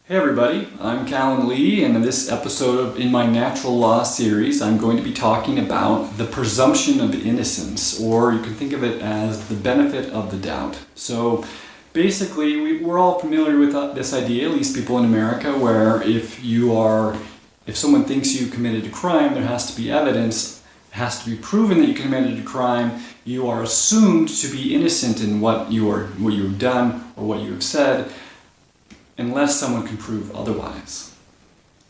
Hey everybody, I'm Cahlen Lee, and in this episode in my Natural Law series, I'm going to be talking about the presumption of innocence, or you can think of it as the benefit of the doubt. So basically, we're all familiar with this idea, at least people in America, where if someone thinks you committed a crime, there has to be evidence, it has to be proven that you committed a crime. You are assumed to be innocent in what you've done or what you have said, unless someone can prove otherwise.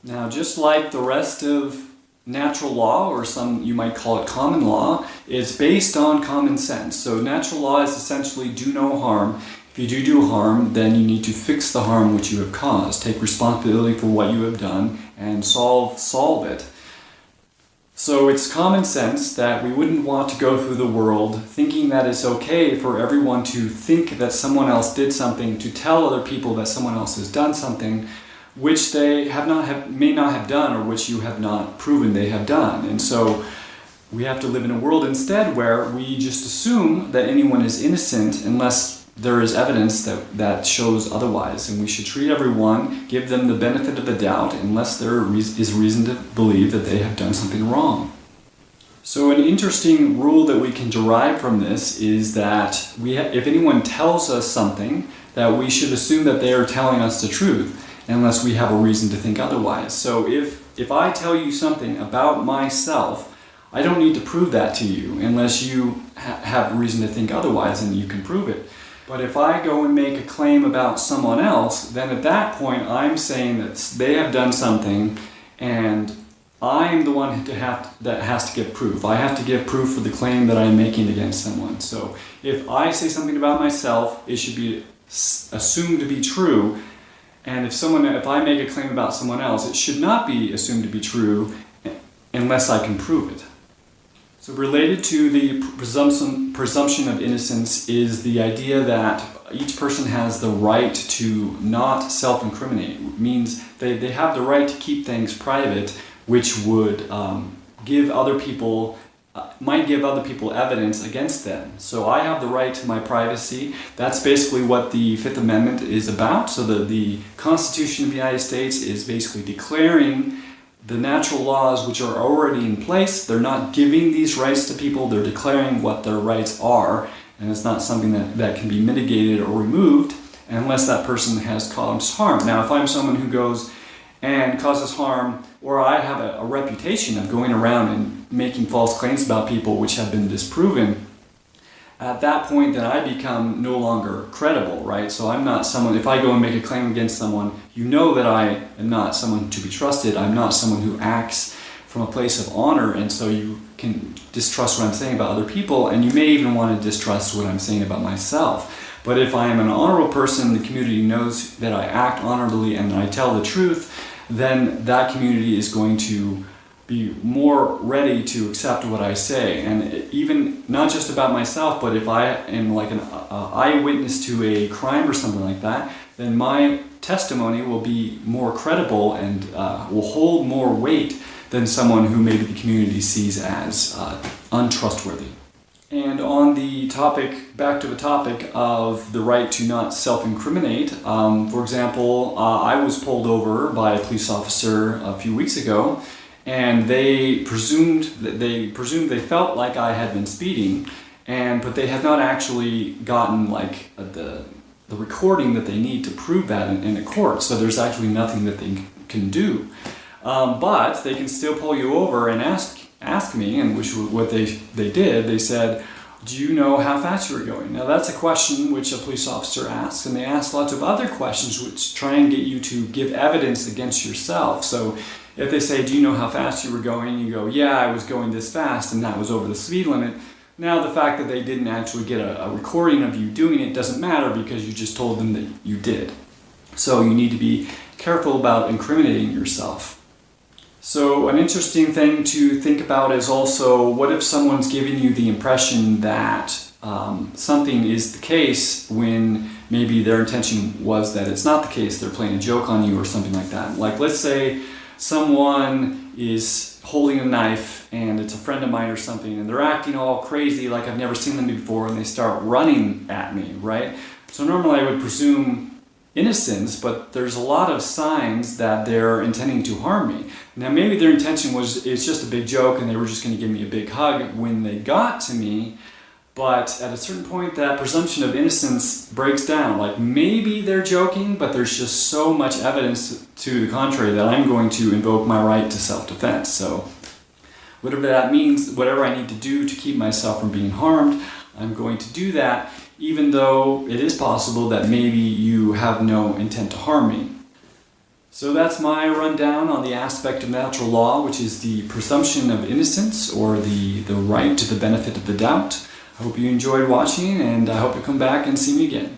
Now, just like the rest of natural law, or you might call it common law, it's based on common sense. So natural law is essentially do no harm. If you do harm, then you need to fix the harm which you have caused. Take responsibility for what you have done and solve it. So it's common sense that we wouldn't want to go through the world thinking that it's okay for everyone to think that someone else did something, to tell other people that someone else has done something which they may not have done, or which you have not proven they have done. And so we have to live in a world instead where we just assume that anyone is innocent unless there is evidence that shows otherwise. And we should treat everyone, give them the benefit of the doubt, unless there is reason to believe that they have done something wrong. So an interesting rule that we can derive from this is that if anyone tells us something, that we should assume that they are telling us the truth, unless we have a reason to think otherwise. So if I tell you something about myself, I don't need to prove that to you unless you have reason to think otherwise and you can prove it. But if I go and make a claim about someone else, then at that point I'm saying that they have done something and I'm the one that has to give proof. I have to give proof for the claim that I'm making against someone. So if I say something about myself, it should be assumed to be true. And if I make a claim about someone else, it should not be assumed to be true unless I can prove it. So related to the presumption of innocence is the idea that each person has the right to not self-incriminate. It means they have the right to keep things private, which would give other people evidence against them. So I have the right to my privacy. That's basically what the Fifth Amendment is about. So the Constitution of the United States is basically declaring the natural laws which are already in place. They're not giving these rights to people, they're declaring what their rights are, and it's not something that can be mitigated or removed unless that person has caused harm. Now, if I'm someone who goes and causes harm, or I have a reputation of going around and making false claims about people which have been disproven, at that point then I become no longer credible, right? So I'm not someone, if I go and make a claim against someone, you know that I am not someone to be trusted. I'm not someone who acts from a place of honor, and so you can distrust what I'm saying about other people, and you may even want to distrust what I'm saying about myself. But if I am an honorable person, the community knows that I act honorably and I tell the truth, then that community is going to be more ready to accept what I say. And even not just about myself, but if I am like an eyewitness to a crime or something like that, then my testimony will be more credible and will hold more weight than someone who maybe the community sees as untrustworthy. And on the topic, back to the topic of the right to not self-incriminate, for example, I was pulled over by a police officer a few weeks ago, and they felt like I had been speeding, but they had not actually gotten like the recording that they need to prove that in a court. So there's actually nothing that they can do, but they can still pull you over and ask me, and which was what they did. They said, "Do you know how fast you were going?" Now that's a question which a police officer asks, and they ask lots of other questions which try and get you to give evidence against yourself. So if they say, "Do you know how fast you were going?" You go, "Yeah, I was going this fast, and that was over the speed limit." Now the fact that they didn't actually get a recording of you doing it doesn't matter, because you just told them that you did. So you need to be careful about incriminating yourself. So an interesting thing to think about is also, what if someone's giving you the impression that something is the case when maybe their intention was that it's not the case, they're playing a joke on you or something like that. Like, let's say someone is holding a knife and it's a friend of mine or something, and they're acting all crazy like I've never seen them before, and they start running at me, right? So normally I would presume innocence, but there's a lot of signs that they're intending to harm me. Now maybe their intention was it's just a big joke and they were just going to give me a big hug when they got to me, but at a certain point that presumption of innocence breaks down. Like maybe they're joking, but there's just so much evidence to the contrary that I'm going to invoke my right to self-defense. So whatever that means, whatever I need to do to keep myself from being harmed, I'm going to do that, even though it is possible that maybe you have no intent to harm me. So that's my rundown on the aspect of natural law, which is the presumption of innocence, or the right to the benefit of the doubt. I hope you enjoyed watching, and I hope you come back and see me again.